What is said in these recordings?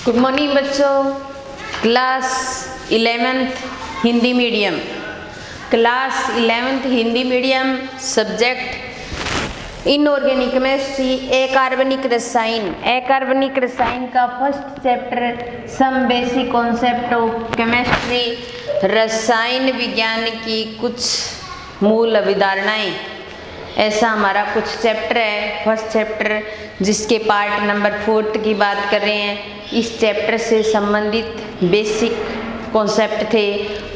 Good morning बच्चों। Class 11th Hindi medium, class 11th Hindi medium subject inorganic chemistry, अकार्बनिक रसायन। अकार्बनिक रसायन का first chapter some basic concept of chemistry, रसायन विज्ञान की कुछ मूल अवधारणाएं, ऐसा हमारा कुछ चैप्टर है। फर्स्ट चैप्टर जिसके पार्ट नंबर 4 की बात कर रहे हैं। इस चैप्टर से संबंधित बेसिक कॉन्सेप्ट थे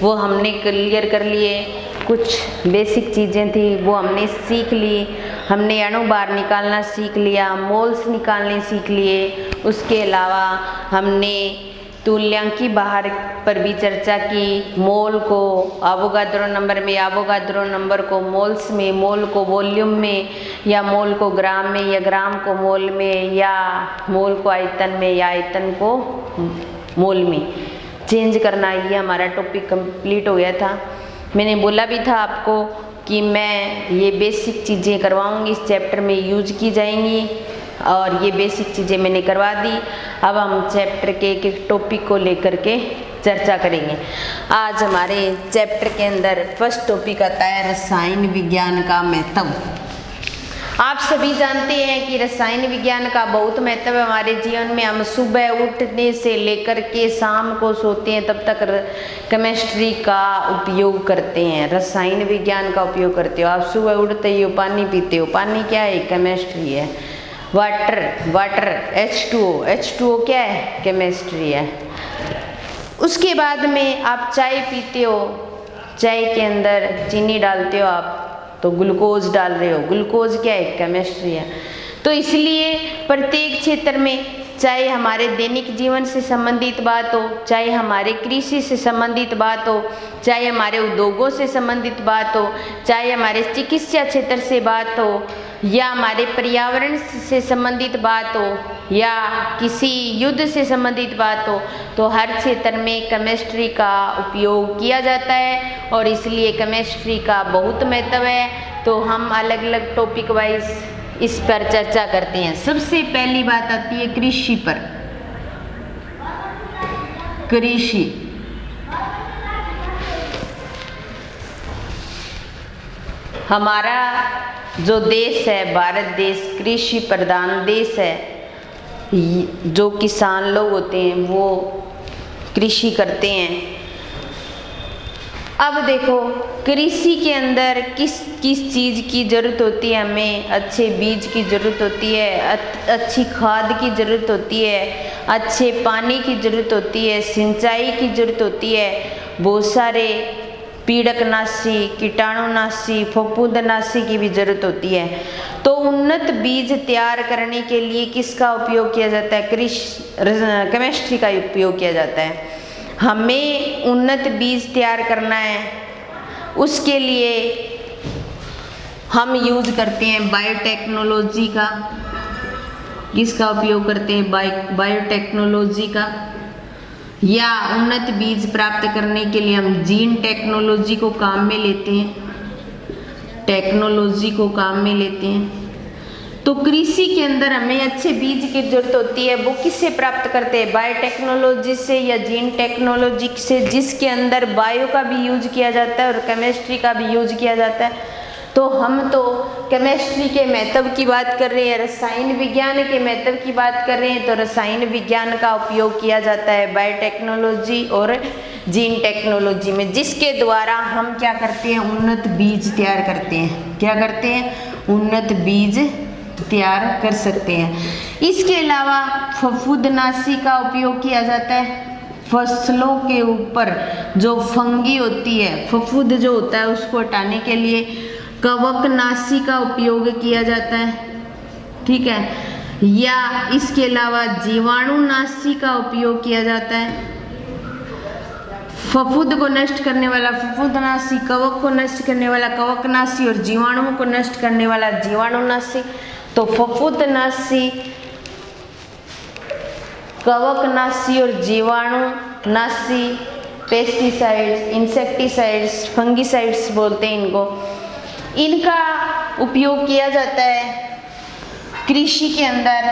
वो हमने क्लियर कर लिए। कुछ बेसिक चीज़ें थी वो हमने सीख ली। हमने अणुभार निकालना सीख लिया, मोल्स निकालने सीख लिए। उसके अलावा हमने तुल्यांकी भार पर भी चर्चा की। मोल को अवोगाद्रो नंबर में, अवोगाद्रो नंबर को मोल्स में, मोल को वॉल्यूम में, या मोल को ग्राम में, या ग्राम को मोल में, या मोल को आयतन में, या आयतन को मोल में चेंज करना। ये हमारा टॉपिक कंप्लीट हो गया था। मैंने बोला भी था आपको कि मैं ये बेसिक चीज़ें करवाऊंगी, इस चैप्टर में यूज की जाएंगी, और ये बेसिक चीज़ें मैंने करवा दी। अब हम चैप्टर के एक टॉपिक को लेकर के चर्चा करेंगे। आज हमारे चैप्टर के अंदर फर्स्ट टॉपिक आता है रसायन विज्ञान का महत्व। आप सभी जानते हैं कि रसायन विज्ञान का बहुत महत्व है हमारे जीवन में। हम सुबह उठने से लेकर के शाम को सोते हैं तब तक केमिस्ट्री का उपयोग करते हैं, रसायन विज्ञान का उपयोग करते हो। आप सुबह उठते ही पानी पीते हो, पानी क्या है? केमिस्ट्री है। वाटर H2O क्या है? केमिस्ट्री है। उसके बाद में आप चाय पीते हो, चाय के अंदर चीनी डालते हो आप, तो ग्लूकोज डाल रहे हो, ग्लूकोज क्या है? केमिस्ट्री है। तो इसलिए प्रत्येक क्षेत्र में, चाहे हमारे दैनिक जीवन से संबंधित बात हो, चाहे हमारे कृषि से संबंधित बात हो, चाहे हमारे उद्योगों से संबंधित बात हो, चाहे हमारे चिकित्सा क्षेत्र से बात हो, या हमारे पर्यावरण से संबंधित बात हो, या किसी युद्ध से संबंधित बात हो, तो हर क्षेत्र में केमिस्ट्री का उपयोग किया जाता है और इसलिए केमिस्ट्री का बहुत महत्व है। तो हम अलग अलग टॉपिक वाइज इस पर चर्चा करते हैं। सबसे पहली बात आती है कृषि पर। कृषि हमारा जो देश है, भारत देश कृषि प्रधान देश है। जो किसान लोग होते हैं वो कृषि करते हैं। अब देखो, कृषि के अंदर किस किस चीज़ की ज़रूरत होती है? हमें अच्छे बीज की ज़रूरत होती है, अच्छी खाद की ज़रूरत होती है, अच्छे पानी की ज़रूरत होती है, सिंचाई की ज़रूरत होती है, बहुत सारे पीड़कनाशी, कीटाणुनाशी, फफूंदनाशी की भी ज़रूरत होती है। तो उन्नत बीज तैयार करने के लिए किसका उपयोग किया जाता है? केमिस्ट्री का उपयोग किया जाता है। हमें उन्नत बीज तैयार करना है, उसके लिए हम यूज करते हैं बायोटेक्नोलॉजी का। किसका उपयोग करते हैं? बायोटेक्नोलॉजी का। या उन्नत बीज प्राप्त करने के लिए हम जीन टेक्नोलॉजी को काम में लेते हैं, टेक्नोलॉजी को काम में लेते हैं। तो कृषि के अंदर हमें अच्छे बीज की जरूरत होती है। वो किससे प्राप्त करते हैं? बायोटेक्नोलॉजी से या जीन टेक्नोलॉजी से, जिसके अंदर बायो का भी यूज किया जाता है और केमिस्ट्री का भी यूज किया जाता है। तो हम तो केमिस्ट्री के महत्व की बात कर रहे हैं, रसायन विज्ञान के महत्व की बात कर रहे हैं। तो रसायन विज्ञान का उपयोग किया जाता है बायोटेक्नोलॉजी और जीन टेक्नोलॉजी में, जिसके द्वारा हम क्या करते हैं? उन्नत बीज तैयार करते हैं। क्या करते हैं? उन्नत बीज तैयार कर सकते हैं। इसके अलावा फफूंदनाशी का उपयोग किया जाता है। फसलों के ऊपर जो फंगी होती है, फफूंद जो होता है, उसको हटाने के लिए कवकनाशी का उपयोग किया जाता है। ठीक है। या इसके अलावा जीवाणुनाशी का उपयोग किया जाता है। फफूंद को नष्ट करने वाला फफूंदनाशी, कवक को नष्ट करने वाला कवकनाशी, और जीवाणुओं को नष्ट करने वाला जीवाणुनाशी। तो फफूंदनाशी, कवकनाशी और जीवाणुनाशी, पेस्टिसाइड्स, इंसेक्टिसाइड्स, फंगिसाइड्स बोलते हैं इनको, इनका उपयोग किया जाता है कृषि के अंदर।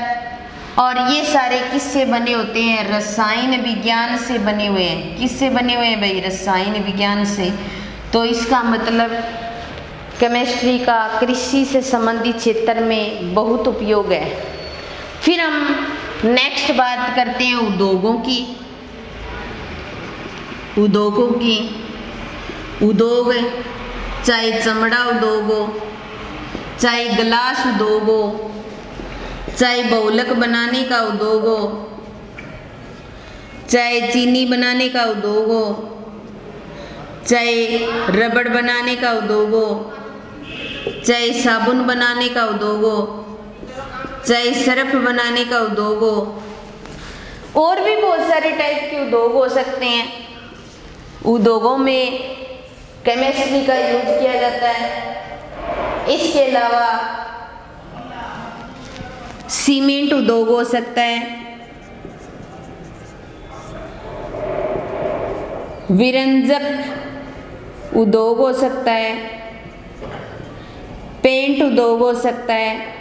और ये सारे किससे बने होते हैं? रसायन विज्ञान से बने हुए हैं। किससे बने हुए हैं भाई? रसायन विज्ञान से। तो इसका मतलब केमिस्ट्री का कृषि से संबंधित क्षेत्र में बहुत उपयोग है। फिर हम नेक्स्ट बात करते हैं उद्योगों की। उद्योगों की, उद्योग चाहे चमड़ा उद्योग हो, चाहे ग्लास उद्योग हो, चाहे बहुलक बनाने का उद्योग हो, चाहे चीनी बनाने का उद्योग हो, चाहे रबड़ बनाने का उद्योग हो, चाहे साबुन बनाने का उद्योग हो, चाहे सर्फ बनाने का उद्योग हो, और भी बहुत सारे टाइप के उद्योग हो सकते हैं। उद्योगों में केमिस्ट्री का यूज किया जाता है। इसके अलावा सीमेंट उद्योग हो सकता है, विरंजक उद्योग हो सकता है, पेंट उद्योग हो सकता है।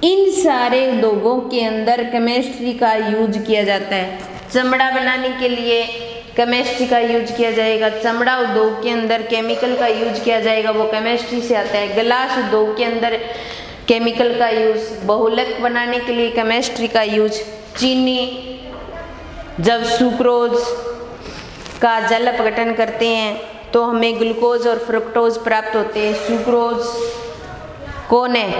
इन सारे उद्योगों के अंदर केमिस्ट्री का यूज किया जाता है। चमड़ा बनाने के लिए केमिस्ट्री का यूज किया जाएगा। चमड़ा उद्योग के अंदर केमिकल का यूज किया जाएगा, वो केमिस्ट्री से आता है। ग्लास उद्योग के अंदर केमिकल का यूज, बहुलक बनाने के लिए केमिस्ट्री का यूज। चीनी, जब सुक्रोज का जल अपघटन करते हैं तो हमें ग्लूकोज और फ्रुक्टोज प्राप्त होते हैं। सुक्रोज कौन है?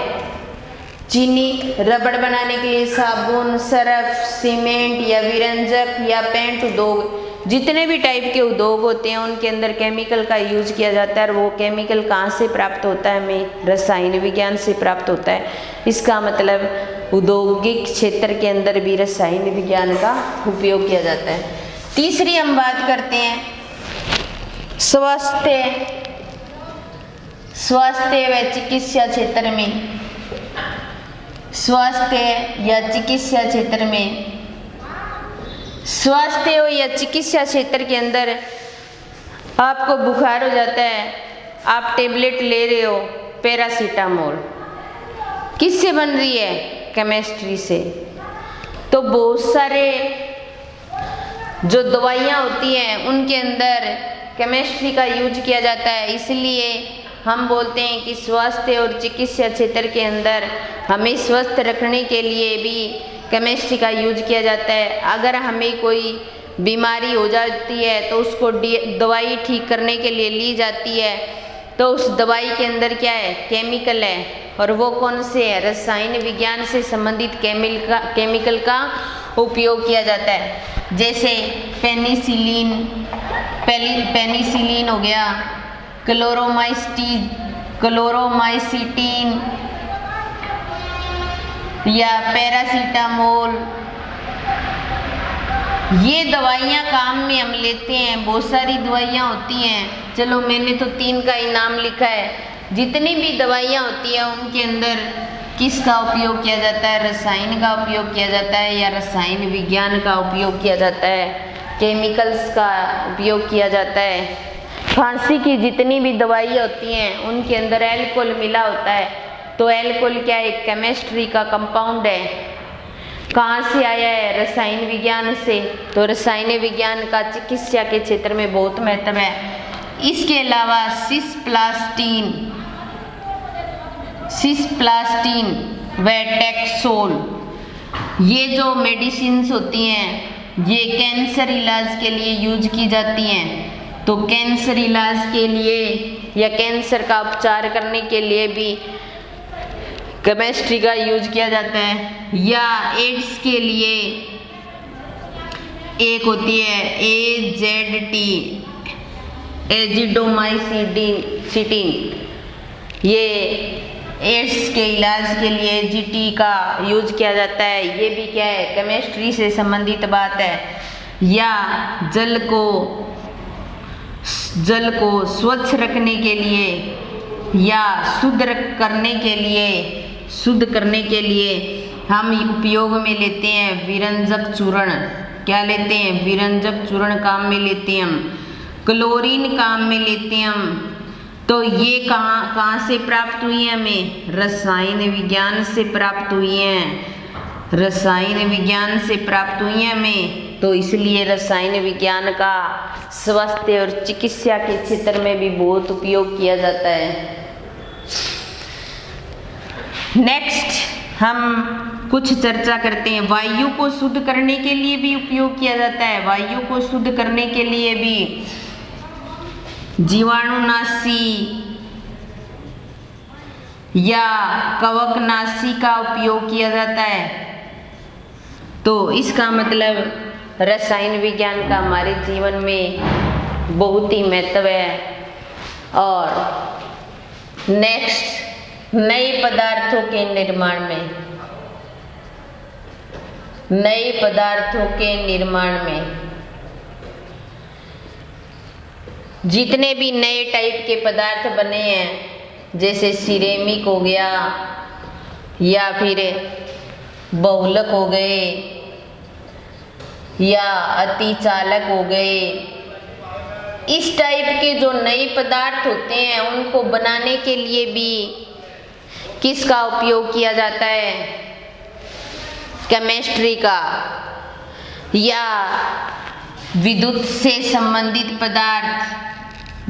चीनी। रबड़ बनाने के लिए साबुन, सर्फ, सीमेंट या विरंजक या पेंट उद्योग, जितने भी टाइप के उद्योग होते हैं उनके अंदर केमिकल का यूज किया जाता है। और वो केमिकल कहाँ से प्राप्त होता है? हमें रसायन विज्ञान से प्राप्त होता है। इसका मतलब औद्योगिक क्षेत्र के अंदर भी रसायन विज्ञान का उपयोग किया जाता है। तीसरी हम बात करते हैं स्वास्थ्य व चिकित्सा क्षेत्र में। स्वास्थ्य या चिकित्सा क्षेत्र में, स्वास्थ्य या चिकित्सा क्षेत्र के अंदर आपको बुखार हो जाता है, आप टेबलेट ले रहे हो पैरासीटामोल, किससे बन रही है? केमिस्ट्री से। तो बहुत सारे जो दवाइयाँ होती हैं उनके अंदर केमिस्ट्री का यूज किया जाता है। इसलिए हम बोलते हैं कि स्वास्थ्य और चिकित्सा क्षेत्र के अंदर हमें स्वस्थ रखने के लिए भी केमिस्ट्री का यूज किया जाता है। अगर हमें कोई बीमारी हो जाती है तो उसको दवाई ठीक करने के लिए ली जाती है, तो उस दवाई के अंदर क्या है? केमिकल है। और वो कौन से है? रसायन विज्ञान से संबंधित केमिकल का उपयोग किया जाता है। जैसे पेनिसिलिन हो गया, क्लोरोमाइसिटीन या पैरासीटामोल, ये दवाइयाँ काम में हम लेते हैं। बहुत सारी दवाइयाँ होती हैं, चलो मैंने तो 3 का ही नाम लिखा है। जितनी भी दवाइयाँ होती हैं उनके अंदर किसका उपयोग किया जाता है? रसायन का उपयोग किया जाता है या रसायन विज्ञान का उपयोग किया जाता है, केमिकल्स का उपयोग किया जाता है। खांसी की जितनी भी दवाइयाँ होती हैं उनके अंदर एल्कोहल मिला होता है। तो एल्कोहल क्या है? केमिस्ट्री का कंपाउंड है। कहाँ से आया है? रसायन विज्ञान से। तो रसायन विज्ञान का चिकित्सा के क्षेत्र में बहुत महत्व है। इसके अलावा सिस्प्लास्टीन व टैक्सोल, ये जो मेडिसिन्स होती हैं ये कैंसर इलाज के लिए यूज की जाती हैं। तो कैंसर इलाज के लिए या कैंसर का उपचार करने के लिए भी केमिस्ट्री का यूज किया जाता है। या एड्स के लिए एक होती है AZT, एजिडोमाइसिटिन, ये एड्स के इलाज के लिए AZT का यूज किया जाता है। ये भी क्या है? केमिस्ट्री से संबंधित बात है। या जल को स्वच्छ रखने के लिए या शुद्ध करने के लिए हम उपयोग में लेते हैं विरंजक चूर्ण। क्या लेते हैं? विरंजक चूर्ण काम में लेते हैं हम। क्लोरीन काम में लेते हैं हम। तो ये कहाँ से प्राप्त हुई है? हमें रसायन विज्ञान से प्राप्त हुई हैं, रसायन विज्ञान से प्राप्त हुई हैं हमें। तो इसलिए रसायन विज्ञान का स्वास्थ्य और चिकित्सा के क्षेत्र में भी बहुत उपयोग किया जाता है। नेक्स्ट हम कुछ चर्चा करते हैं। वायु को शुद्ध करने के लिए भी उपयोग किया जाता है। वायु को शुद्ध करने के लिए भी जीवाणुनाशी या कवकनाशी का उपयोग किया जाता है। तो इसका मतलब रसायन विज्ञान का हमारे जीवन में बहुत ही महत्व है। और नेक्स्ट, नए पदार्थों के निर्माण में, नए पदार्थों के निर्माण में जितने भी नए टाइप के पदार्थ बने हैं, जैसे सिरेमिक हो गया या फिर बहुलक हो गए या अतिचालक हो गए, इस टाइप के जो नए पदार्थ होते हैं उनको बनाने के लिए भी किसका उपयोग किया जाता है? केमिस्ट्री का। या विद्युत से संबंधित पदार्थ,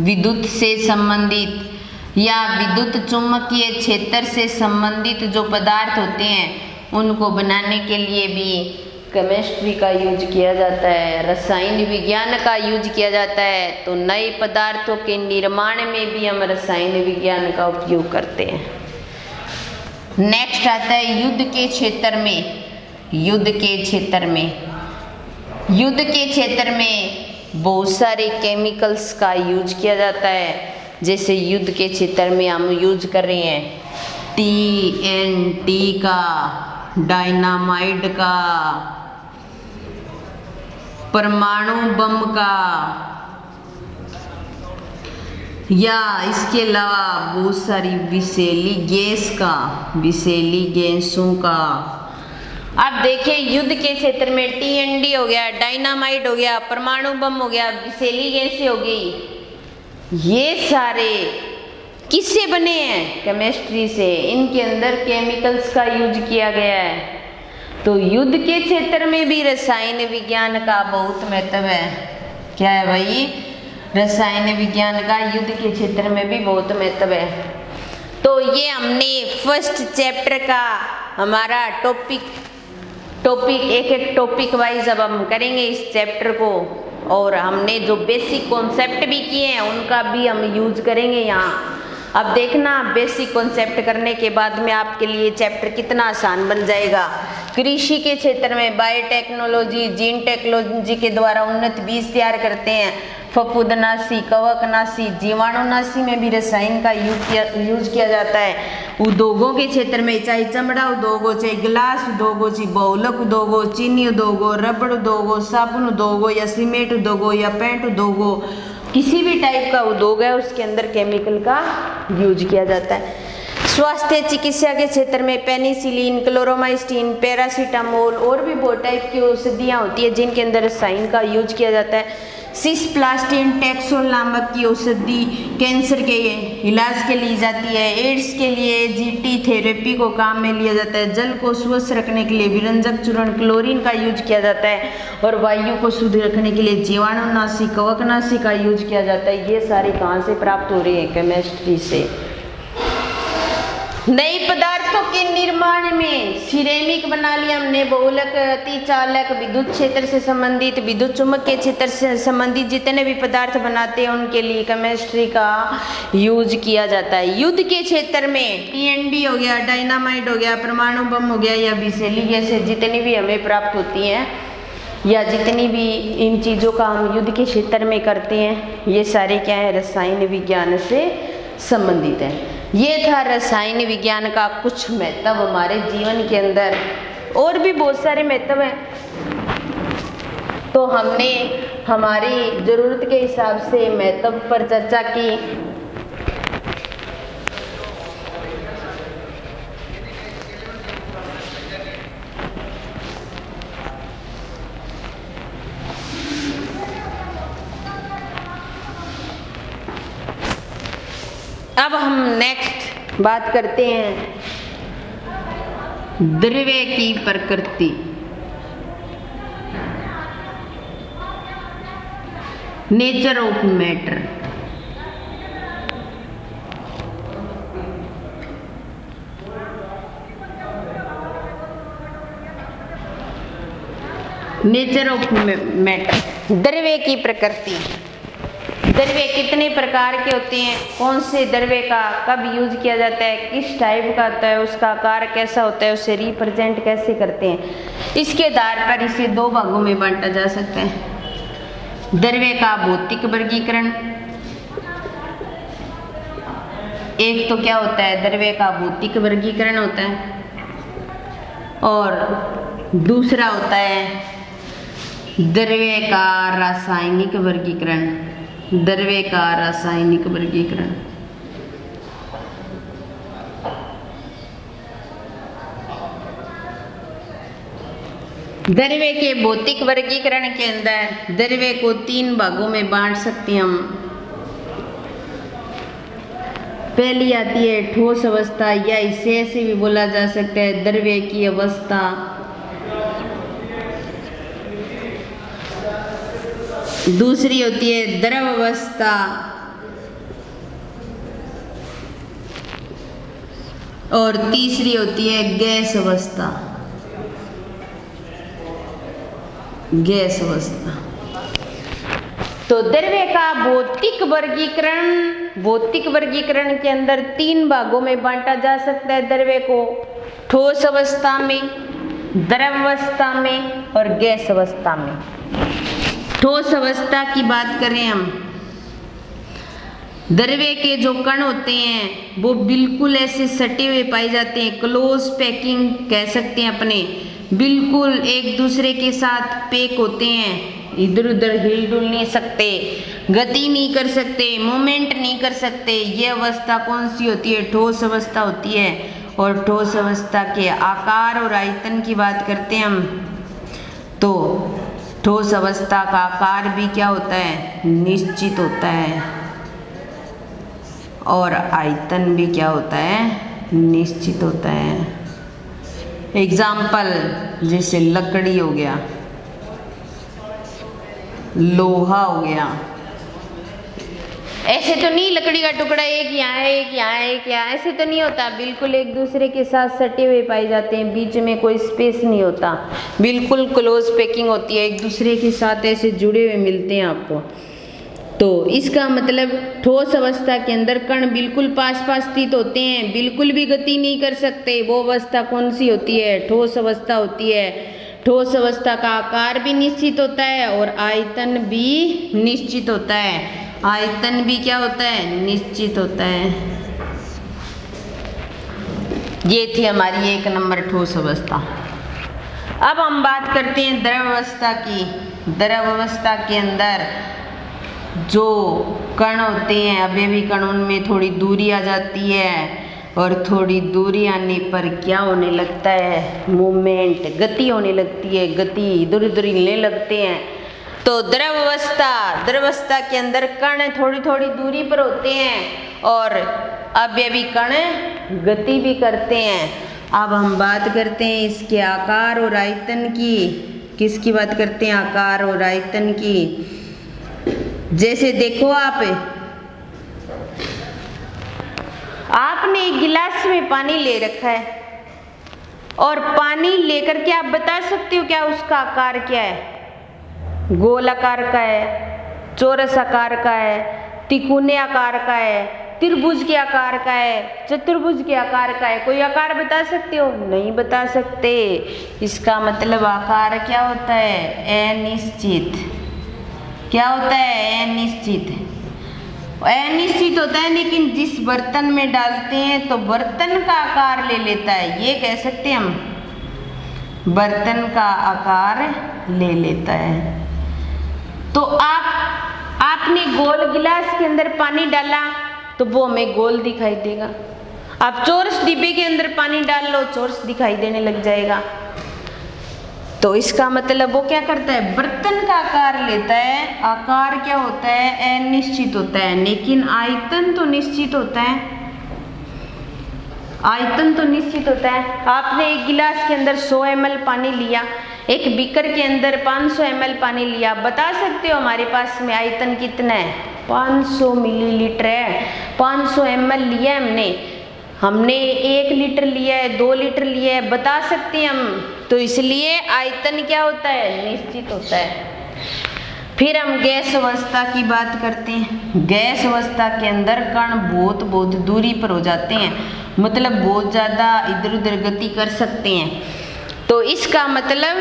विद्युत से संबंधित या विद्युत चुम्बकीय क्षेत्र से संबंधित जो पदार्थ होते हैं उनको बनाने के लिए भी केमिस्ट्री का यूज किया जाता है, रसायन विज्ञान का यूज किया जाता है। तो नए पदार्थों के निर्माण में भी हम रसायन विज्ञान का उपयोग करते हैं। नेक्स्ट आता है युद्ध के क्षेत्र में। युद्ध के क्षेत्र में, युद्ध के क्षेत्र में बहुत सारे केमिकल्स का यूज किया जाता है। जैसे युद्ध के क्षेत्र में हम यूज कर रहे हैं TNT का, डायनामाइट का, परमाणु बम का, या इसके अलावा बहुत सारी विषैली गैस का, विषैली गैसों का। अब देखिए युद्ध के क्षेत्र में TNT हो गया, डायनामाइट हो गया, परमाणु बम हो गया, विषैली गैसें हो गई, ये सारे किससे बने हैं? केमिस्ट्री से। इनके अंदर केमिकल्स का यूज किया गया है। तो युद्ध के क्षेत्र में भी रसायन विज्ञान का बहुत महत्व है। क्या है भाई? रसायन विज्ञान का युद्ध के क्षेत्र में भी बहुत महत्व है। तो ये हमने फर्स्ट चैप्टर का हमारा टॉपिक एक एक टॉपिक वाइज अब हम करेंगे इस चैप्टर को, और हमने जो बेसिक कॉन्सेप्ट भी किए हैं उनका भी हम यूज करेंगे यहाँ। अब देखना बेसिक कॉन्सेप्ट करने के बाद में आपके लिए चैप्टर कितना आसान बन जाएगा। कृषि के क्षेत्र में बायोटेक्नोलॉजी, जीन टेक्नोलॉजी के द्वारा उन्नत बीज तैयार करते हैं। फफूंदनाशी, कवकनाशी, जीवाणुनाशी में भी रसायन का यूज किया जाता है। उद्योगों के क्षेत्र में चाहे चमड़ा उद्योग हो, चाहे गिलास उद्योग हो, चाहे बहुलक उद्योग हो, चीनी उद्योग हो, रबड़ उद्योग हो, साबुन उद्योग हो, या सीमेंट उद्योग हो, या पेंट उद्योग हो, किसी भी टाइप का उद्योग है उसके अंदर केमिकल का यूज किया जाता है। स्वास्थ्य चिकित्सा के क्षेत्र में पेनिसिलिन, क्लोरोमाइसिन, पैरासीटामोल और भी बहुत टाइप की औषधियाँ होती है जिनके अंदर रसायन का यूज किया जाता है। सिस्प्लास्टिन टैक्सोल नामक की औषधि कैंसर के इलाज के लिए जाती है। एड्स के लिए जीटी थेरेपी को काम में लिया जाता है। जल को स्वच्छ रखने के लिए विरंजक चूर्ण क्लोरीन का यूज किया जाता है। और वायु को शुद्ध रखने के लिए जीवाणुनाशी, कवकनाशी का यूज किया जाता है। ये सारे कहाँ से प्राप्त हो रहे हैं? केमिस्ट्री से। नए पदार्थों के निर्माण में सिरेमिक बना लिया हमने, बहुलक, अतिचालक, विद्युत क्षेत्र से संबंधित, विद्युत चुम्बक के क्षेत्र से संबंधित जितने भी पदार्थ बनाते हैं उनके लिए केमिस्ट्री का यूज किया जाता है। युद्ध के क्षेत्र में TNT हो गया, डायनामाइट हो गया, परमाणु बम हो गया, या विषैली गैसें जितनी भी हमें प्राप्त होती हैं या जितनी भी इन चीज़ों का हम युद्ध के क्षेत्र में करते हैं, ये सारे क्या है? रसायन विज्ञान से संबंधित है। ये था रसायन विज्ञान का कुछ महत्व हमारे जीवन के अंदर, और भी बहुत सारे महत्व हैं। तो हमने हमारी ज़रूरत के हिसाब से महत्व पर चर्चा की। अब हम नेक्स्ट बात करते हैं द्रव्य की प्रकृति। Nature of matter. Nature of matter, द्रव्य की प्रकृति। द्रव्य कितने प्रकार के होते हैं, कौन से द्रव्य का कब यूज किया जाता है, किस टाइप का होता है, उसका आकार कैसा होता है, उसे रिप्रेजेंट कैसे करते हैं, इसके आधार पर इसे दो भागों में बांटा जा सकता है। द्रव्य का भौतिक वर्गीकरण। एक तो क्या होता है, द्रव्य का भौतिक वर्गीकरण होता है, और दूसरा होता है द्रव्य का रासायनिक वर्गीकरण। द्रव्य का रासायनिक वर्गीकरण। द्रव्य के भौतिक वर्गीकरण के अंदर द्रव्य को तीन भागों में बांट सकते हैं हम। पहली आती है ठोस अवस्था, या इसे ऐसे भी बोला जा सकता है द्रव्य की अवस्था। दूसरी होती है द्रव अवस्था, और तीसरी होती है गैस अवस्था। गैस अवस्था। तो द्रव्य का भौतिक वर्गीकरण, भौतिक वर्गीकरण के अंदर तीन भागों में बांटा जा सकता है द्रव्य को, ठोस अवस्था में, द्रव अवस्था में और गैस अवस्था में। ठोस अवस्था की बात करें हम, द्रव्य के जो कण होते हैं वो बिल्कुल ऐसे सटे हुए पाए जाते हैं, क्लोज पैकिंग कह सकते हैं अपने, बिल्कुल एक दूसरे के साथ पैक होते हैं, इधर उधर हिल डुल नहीं सकते, गति नहीं कर सकते, मूवमेंट नहीं कर सकते। ये अवस्था कौन सी होती है, ठोस अवस्था होती है। और ठोस अवस्था के आकार और आयतन की बात करते हैं हम, तो ठोस अवस्था का आकार भी क्या होता है, निश्चित होता है, और आयतन भी क्या होता है, निश्चित होता है। एग्जाम्पल जैसे लकड़ी हो गया, लोहा हो गया, ऐसे तो नहीं लकड़ी का टुकड़ा एक यहाँ है एक यहाँ है एक यहाँ, ऐसे तो नहीं होता, बिल्कुल एक दूसरे के साथ सटे हुए पाए जाते हैं, बीच में कोई स्पेस नहीं होता, बिल्कुल क्लोज पैकिंग होती है, एक दूसरे के साथ ऐसे जुड़े हुए मिलते हैं आपको। तो इसका मतलब ठोस अवस्था के अंदर कण बिल्कुल पास पास स्थित होते हैं, बिल्कुल भी गति नहीं कर सकते। वो अवस्था कौन सी होती है, ठोस अवस्था होती है। ठोस अवस्था का आकार भी निश्चित होता है और आयतन भी निश्चित होता है। आयतन भी क्या होता है, निश्चित होता है। ये थी हमारी एक नंबर ठोस अवस्था। अब हम बात करते हैं द्रव अवस्था की। द्रव अवस्था के अंदर जो कण होते हैं, अवयवी कण, उनमें थोड़ी दूरी आ जाती है, और थोड़ी दूरी आने पर क्या होने लगता है, मूवमेंट, गति होने लगती है, गति इधर उधर हिलने लगते हैं। तो द्रव अवस्था, द्रव अवस्था के अंदर कण थोड़ी थोड़ी दूरी पर होते हैं और अवयवी कण गति भी करते हैं। अब हम बात करते हैं इसके आकार और आयतन की। किसकी बात करते हैं, आकार और आयतन की। जैसे देखो आपने एक गिलास में पानी ले रखा है, और पानी लेकर के आप बता सकते हो क्या उसका आकार क्या है, गोल आकार का है, चौरस आकार का है, तिकोने आकार का है, त्रिभुज के आकार का है, चतुर्भुज के आकार का है, कोई आकार बता सकते हो, नहीं बता सकते। इसका मतलब आकार क्या होता है, अनिश्चित। क्या होता है, अनिश्चित। अनिश्चित होता है, लेकिन जिस बर्तन में डालते हैं तो बर्तन का आकार ले लेता है, ये कह सकते हैं हम, बर्तन का आकार ले लेता है। तो आपने गोल गिलास के अंदर पानी डाला तो वो हमें गोल दिखाई देगा। आप चौरस डिब्बे के अंदर पानी डाल लो, चौरस दिखाई देने लग जाएगा। तो इसका मतलब वो क्या करता है, बर्तन का आकार लेता है। आकार क्या होता है, अनिश्चित होता है, लेकिन आयतन तो निश्चित होता है। आयतन तो निश्चित होता है। आपने एक गिलास के अंदर 100 ml पानी लिया, एक बीकर के अंदर 500 ml पानी लिया, बता सकते हो हमारे पास में आयतन कितना है? 500 मिलीलीटर है। 500 ml लिया है हमने 1 लीटर लिया है, 2 लीटर लिया है, बता सकते हैं हम। तो इसलिए आयतन क्या होता है? निश्चित होता है। फिर हम गैस अवस्था की बात करते हैं। गैस अवस्था के अंदर कण बहुत दूरी पर हो जाते हैं, मतलब बहुत ज़्यादा इधर उधर गति कर सकते हैं। तो इसका मतलब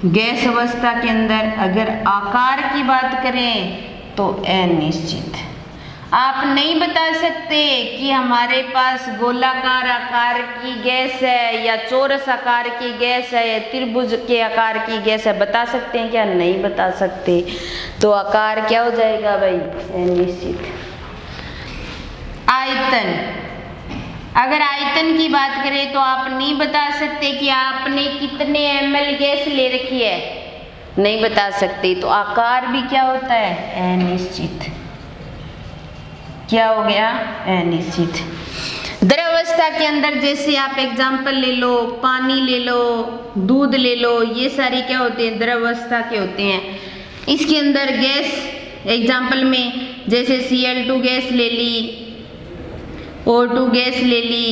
गैस अवस्था के अंदर अगर आकार की बात करें तो अनिश्चित। आप नहीं बता सकते कि हमारे पास गोलाकार आकार की गैस है या चौरस आकार की गैस है या त्रिभुज के आकार की गैस है, बता सकते हैं क्या? नहीं बता सकते। तो आकार क्या हो जाएगा भाई? अनिश्चित। आयतन, अगर आयतन की बात करें तो आप नहीं बता सकते कि आपने कितने ml गैस ले रखी है, नहीं बता सकते। तो आकार भी क्या होता है? अनिश्चित। क्या हो गया? अनिश्चित। द्रवावस्था के अंदर जैसे आप एग्जाम्पल ले लो, पानी ले लो, दूध ले लो, ये सारी क्या होते हैं? द्रवावस्था के होते हैं। इसके अंदर गैस एग्जाम्पल में जैसे Cl2 गैस ले ली, O2 गैस ले ली,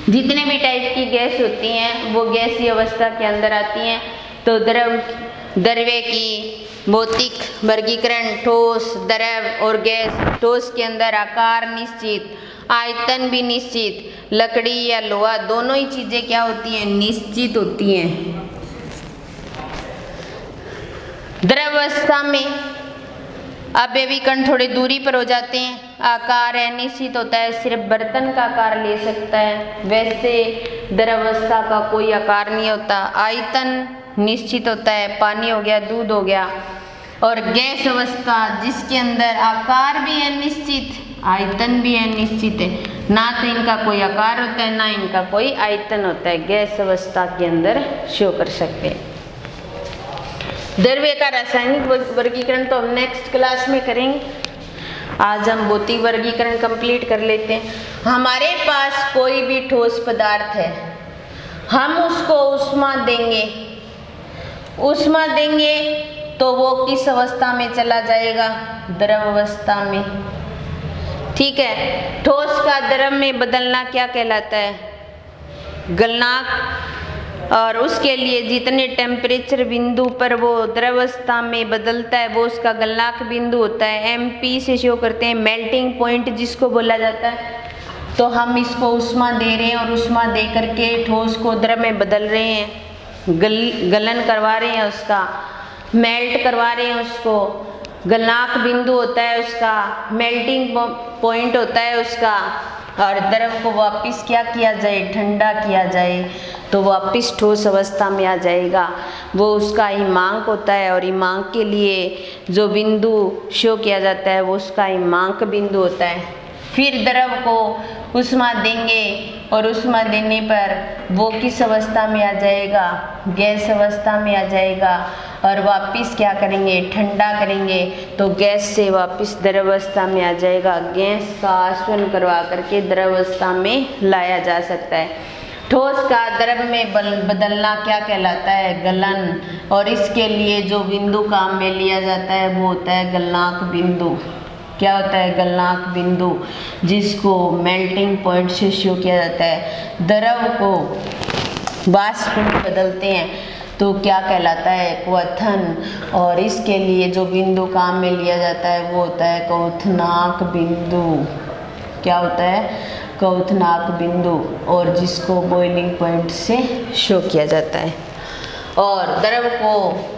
जितने भी टाइप की गैस होती हैं वो गैसीय अवस्था के अंदर आती हैं। तो द्रव्य की भौतिक वर्गीकरण ठोस, द्रव और गैस। ठोस के अंदर आकार निश्चित, आयतन भी निश्चित। लकड़ी या लोहा दोनों ही चीजें क्या होती हैं? निश्चित होती हैं। द्रवावस्था में अवयवी कण थोड़ी दूरी पर हो जाते हैं, आकार अनिश्चित होता है, सिर्फ बर्तन का आकार ले सकता है, वैसे द्रवावस्था का कोई आकार नहीं होता। आयतन निश्चित होता है, पानी हो गया, दूध हो गया। और गैस अवस्था जिसके अंदर आकार भी अनिश्चित, आयतन भी अनिश्चित है, ना तो इनका कोई आकार होता है ना इनका कोई आयतन होता है, गैस अवस्था के अंदर शो कर सकते हैं। द्रव्य का रासायनिक वर्गीकरण तो हम नेक्स्ट क्लास में करेंगे। आज हम भौतिक वर्गीकरण कंप्लीट कर लेते हैं। हमारे पास कोई भी ठोस पदार्थ है, हम उसको ऊष्मा देंगे, ऊष्मा देंगे तो वो किस अवस्था में चला जाएगा? द्रव अवस्था में। ठीक है। ठोस का द्रव में बदलना क्या कहलाता है? गलनांक। और उसके लिए जितने टेम्परेचर बिंदु पर वो द्रवावस्था में बदलता है वो उसका गलनांक बिंदु होता है। MP से शो करते हैं, मेल्टिंग पॉइंट जिसको बोला जाता है। तो हम इसको ऊष्मा दे रहे हैं और ऊष्मा दे करके ठोस को द्रव में बदल रहे हैं, गलन करवा रहे हैं, उसका मेल्ट करवा रहे हैं उसको। गलनांक बिंदु होता है उसका, मेल्टिंग पॉइंट होता है उसका। और द्रव को वापस क्या किया जाए? ठंडा किया जाए तो वापस ठोस अवस्था में आ जाएगा। वो उसका हिमांक होता है और हिमांक के लिए जो बिंदु शो किया जाता है वो उसका हिमांक बिंदु होता है। फिर द्रव को ऊष्मा देंगे और ऊष्मा देने पर वो किस अवस्था में आ जाएगा? गैस अवस्था में आ जाएगा। और वापस क्या करेंगे? ठंडा करेंगे तो गैस से वापस द्रव अवस्था में आ जाएगा। गैस का आसवन करवा करके द्रव अवस्था में लाया जा सकता है। ठोस का द्रव में बदलना क्या कहलाता है? गलन। और इसके लिए जो बिंदु काम में लिया जाता है वो होता है गलनांक बिंदु। क्या होता है? गलनांक बिंदु, जिसको मेल्टिंग पॉइंट से शो किया जाता है। द्रव को वाष्प में बदलते हैं तो क्या कहलाता है? क्वथन। और इसके लिए जो बिंदु काम में लिया जाता है वो होता है क्वथनांक बिंदु। क्या होता है? क्वथनांक बिंदु, और जिसको बॉइलिंग पॉइंट से शो किया जाता है। और द्रव को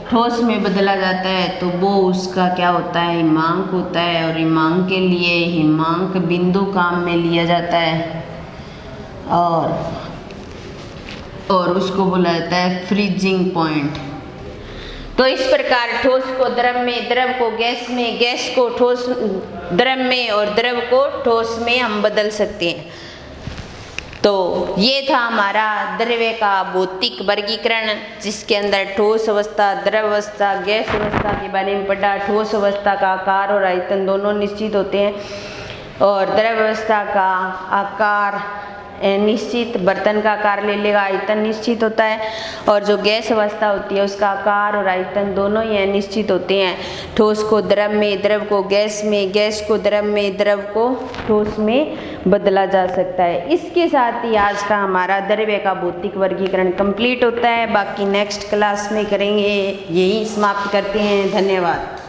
ठोस में बदला जाता है तो वो उसका क्या होता है? हिमांक होता है। और हिमांक के लिए हिमांक बिंदु काम में लिया जाता है और उसको बोला जाता है फ्रीजिंग पॉइंट। तो इस प्रकार ठोस को द्रव में, द्रव को गैस में, गैस को ठोस द्रव में और द्रव को ठोस में हम बदल सकते हैं। तो ये था हमारा द्रव्य का भौतिक वर्गीकरण, जिसके अंदर ठोस अवस्था, द्रव अवस्था, गैस अवस्था के बारे में पढ़ा। ठोस अवस्था का आकार और आयतन दोनों निश्चित होते हैं। और द्रव अवस्था का आकार निश्चित, बर्तन का आकार ले लेगा, आयतन निश्चित होता है। और जो गैस अवस्था होती है उसका आकार और आयतन दोनों ही अनिश्चित होते हैं। ठोस को द्रव में, द्रव को गैस में, गैस को द्रव में, द्रव को ठोस में बदला जा सकता है। इसके साथ ही आज का हमारा द्रव्य का भौतिक वर्गीकरण कंप्लीट होता है। बाकी नेक्स्ट क्लास में करेंगे। यही समाप्त करते हैं। धन्यवाद।